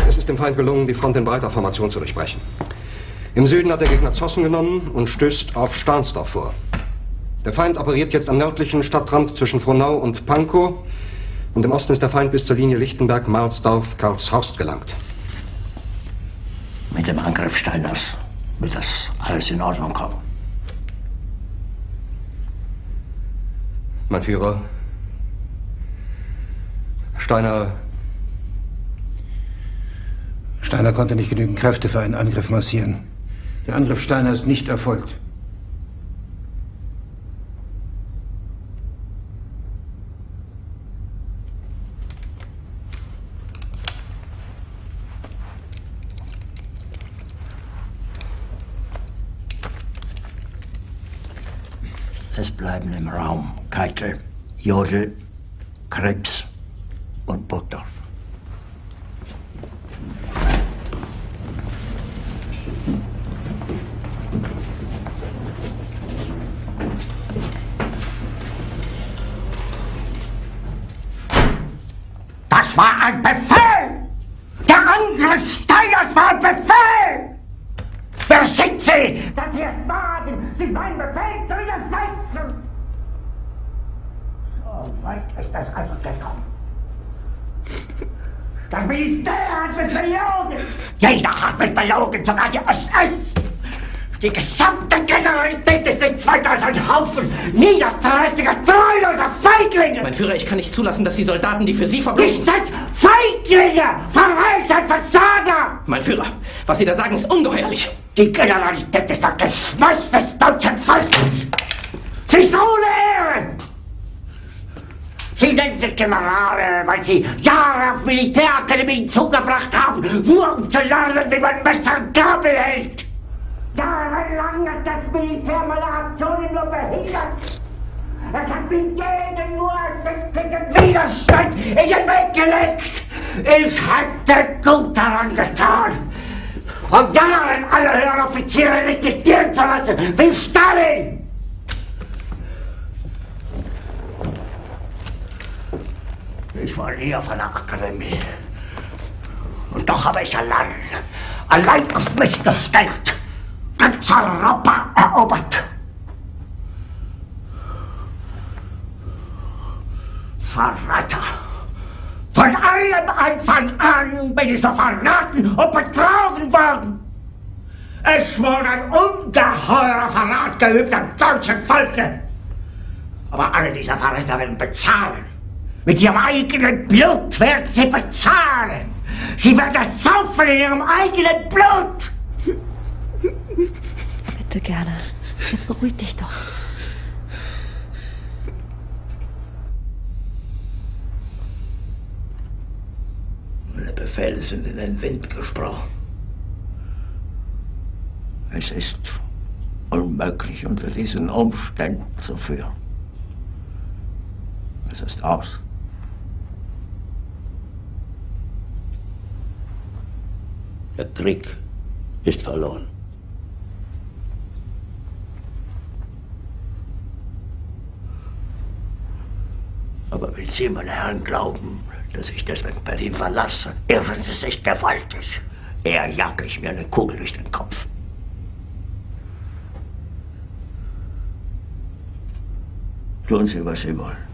Es ist dem Feind gelungen, die Front in breiter Formation zu durchbrechen. Im Süden hat der Gegner Zossen genommen und stößt auf Stahnsdorf vor. Der Feind operiert jetzt am nördlichen Stadtrand zwischen Frohnau und Pankow. Und im Osten ist der Feind bis zur Linie Lichtenberg-Marsdorf-Karlshorst gelangt. Mit dem Angriff Steiners wird das alles in Ordnung kommen. Mein Führer, Steiner konnte nicht genügend Kräfte für einen Angriff massieren. Der Angriff Steiner ist nicht erfolgt. Es bleiben im Raum Keitel, Jodl, Krebs und Burgdorf. Das war ein Befehl! Der Angriff Steiners war ein Befehl! Wer sind Sie, dass Sie es wagen, sich meinen Befehl zu widersetzen? So weit ist das also gekommen. Das Militär hat mich belogen! Jeder hat mich belogen, sogar die SS! Die gesamte Generalität ist nichts weiter als ein Haufen niederträchtiger, treuloser Feiglinge! Mein Führer, ich kann nicht zulassen, dass die Soldaten, die für Sie verbringen... Nicht als Feiglinge! Verreiter, Versager! Mein Führer, was Sie da sagen, ist ungeheuerlich. Die Generalität ist das Geschmeiß des deutschen Volkes! Sie ist ohne Ehre! Sie nennen sich Generale, weil Sie Jahre auf Militärakademien zugebracht haben, nur um zu lernen, wie man Messer und Gabel hält! Jahrelang hat das Militär meine Aktionen nur behindert! Es hat mir jeden nur ersichtlichen Widerstand in den Weg gelegt! Ich hätte gut daran getan, vor Jahren alle höheren Offiziere liquidieren zu lassen, wie Stalin! Ich war nie auf einer Akademie. Und doch habe ich allein auf mich gestellt, ganz Europa erobert. Verräter! Von allem Anfang an bin ich so verraten und betrogen worden. Es wurde ein ungeheurer Verrat geübt am deutschen Volke. Aber alle diese Verräter werden bezahlen. Mit ihrem eigenen Blut werden sie bezahlen. Sie werden das saufen in ihrem eigenen Blut. Bitte gerne. Jetzt beruhig dich doch. Meine Befehle sind in den Wind gesprochen. Es ist unmöglich, unter diesen Umständen zu führen. Es ist aus. Der Krieg ist verloren. Aber wenn Sie, meine Herren, glauben, dass ich deswegen Berlin verlasse, irren Sie sich gewaltig. Eher jage ich mir eine Kugel durch den Kopf. Tun Sie, was Sie wollen.